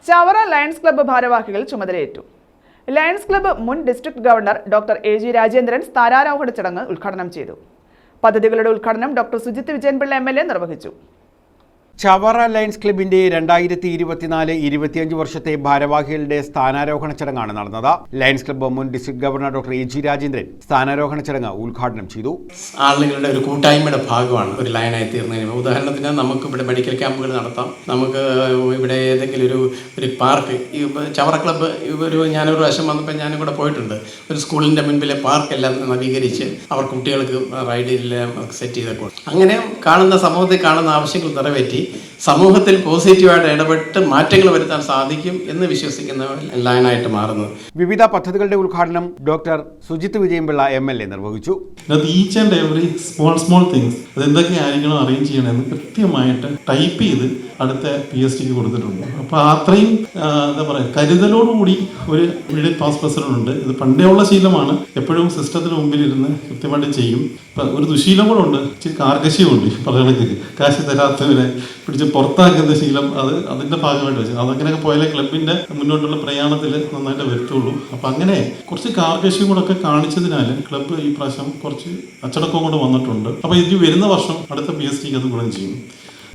Chavara lions club ഭാരവാഹികൾ ചുമതലയേറ്റു. Lions club മുൻ ഡിസ്ട്രിക്ട് ഗവർണർ ഡോക്ടർ എ.ജി. രാജേന്ദ്രൻ സ്ഥാനാരോഹണ ചടങ്ങ് ഉദ്ഘാടനം ചെയ്തു. പദ്ധതികളുടെ ഉദ്ഘാടനം ഡോക്ടർ സുജിത്ത് വിജയൻപിള്ള എം.എൽ.എ. നിർവഹിച്ചു. ചവറ ലയൺസ് ക്ലബിന്റെ 2024-25 വർഷത്തെ ഭാരവാഹികളുടെ സ്ഥാനാരോഹണ ചടങ്ങാണ് നടന്നത്. ലയൺസ് ക്ലബ്ബ് മുൻ ഡിസ്ട്രിക്ട് ഗവർണർ ഡോക്ടർ എ.ജി. രാജേന്ദ്രൻ സ്ഥാനാരോഹണ ചടങ്ങ് ഉദ്ഘാടനം ചെയ്തു. ആളുകളുടെ ഒരു കൂട്ടായ്മയുടെ ഭാഗമാണ് ഒരു ലയനായി തീർന്നതിന്. ഉദാഹരണത്തിന് നമുക്ക് ഇവിടെ മെഡിക്കൽ ക്യാമ്പുകൾ നടത്താം. നമുക്ക് ഇവിടെ ഏതെങ്കിലും ഒരു പാർക്ക്, ചവറ ക്ലബ്ബ് ഞാനൊരു പ്രാവശ്യം വന്നപ്പോൾ ഞാനും കൂടെ പോയിട്ടുണ്ട്. ഒരു സ്കൂളിൻ്റെ മുൻപിലെ പാർക്കെല്ലാം നവീകരിച്ച് അവർ കുട്ടികൾക്ക് റൈഡിലെല്ലാം സെറ്റ് ചെയ്തപ്പോൾ അങ്ങനെ സമൂഹത്തിൽ കാണുന്ന ആവശ്യങ്ങൾ നിറവേറ്റി സമൂഹത്തിൽ പോസിറ്റീവായിട്ട് ഇടപെട്ട് മാറ്റങ്ങൾ വരുത്താൻ സാധിക്കും എന്ന് വിശ്വസിക്കുന്ന ലയനായിട്ട് മാറുന്നത്. വിവിധ പദ്ധതികളുടെ ഉദ്ഘാടനം ഡോക്ടർ സുജിത്ത് വിജയൻപിള്ള എം.എൽ.എ. നിർവഹിച്ചു. Each and every small things അതെന്തൊക്കെയായിരിക്കണം അറേഞ്ച് ചെയ്യണമെന്ന് കൃത്യമായിട്ട് ടൈപ്പ് ചെയ്ത് അടുത്ത PSTക്ക് കൊടുത്തിട്ടുണ്ട്. അപ്പോൾ അത്രയും എന്താ പറയുക കരുതലോടുകൂടി ഒരു മിഡിൽ ക്ലാസ് പ്രസിഡന്റ് ഉണ്ട്. ഇത് പണ്ടേ ഉള്ള ശീലമാണ്. എപ്പോഴും സിസ്റ്റത്തിന് മുമ്പിൽ ഇരുന്ന് കൃത്യമായിട്ട് ചെയ്യും. ഇപ്പം ഒരു ദുശീലം കൂടെ ഉണ്ട്, ഇച്ചിരി കാർക്കശ്യമുണ്ട്. പറയുകയാണെങ്കിൽ കാശ് തരാത്തവരെ പിടിച്ച് പുറത്താക്കുന്ന ശീലം അതിൻ്റെ ഭാഗമായിട്ട് വെച്ചു. അതങ്ങനെയൊക്കെ പോയാലേ ക്ലബിൻ്റെ മുന്നോട്ടുള്ള പ്രയാണത്തിൽ നന്നായിട്ട് വരുത്തുള്ളൂ. അപ്പം അങ്ങനെ കുറച്ച് കാർക്കശ്യം കൂടെ ഒക്കെ കാണിച്ചതിനാൽ ക്ലബ്ബ് ഈ പ്രാവശ്യം കുറച്ച് അച്ചടക്കം കൊണ്ട് വന്നിട്ടുണ്ട്. അപ്പോൾ ഇത് വരുന്ന വർഷം അടുത്ത PSTക്ക് അത് ഗുണം ചെയ്യും.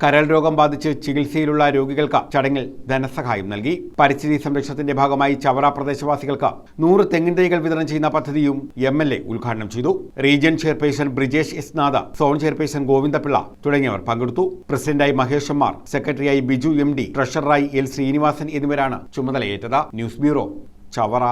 കരൾ രോഗം ബാധിച്ച് ചികിത്സയിലുള്ള രോഗികൾക്ക് ചടങ്ങിൽ ധനസഹായം നൽകി. പരിസ്ഥിതി സംരക്ഷണത്തിന്റെ ഭാഗമായി ചവറ പ്രദേശവാസികൾക്ക് 100 തെങ്ങിൻ തൈകൾ വിതരണം ചെയ്യുന്ന പദ്ധതിയും എം.എൽ.എ. ഉദ്ഘാടനം ചെയ്തു. റീജിയൻ ചെയർപേഴ്സൺ ബ്രിജേഷ് എസ് നാഥ, സോൺ ചെയർപേഴ്സൺ ഗോവിന്ദപിള്ള തുടങ്ങിയവർ പങ്കെടുത്തു. പ്രസിഡന്റായി മഹേഷ് എം.ആർ, സെക്രട്ടറിയായി ബിജു M.D, ട്രഷററായി L. ശ്രീനിവാസൻ എന്നിവരാണ് ചുമതലയേറ്റത്. News bureau, Chavara.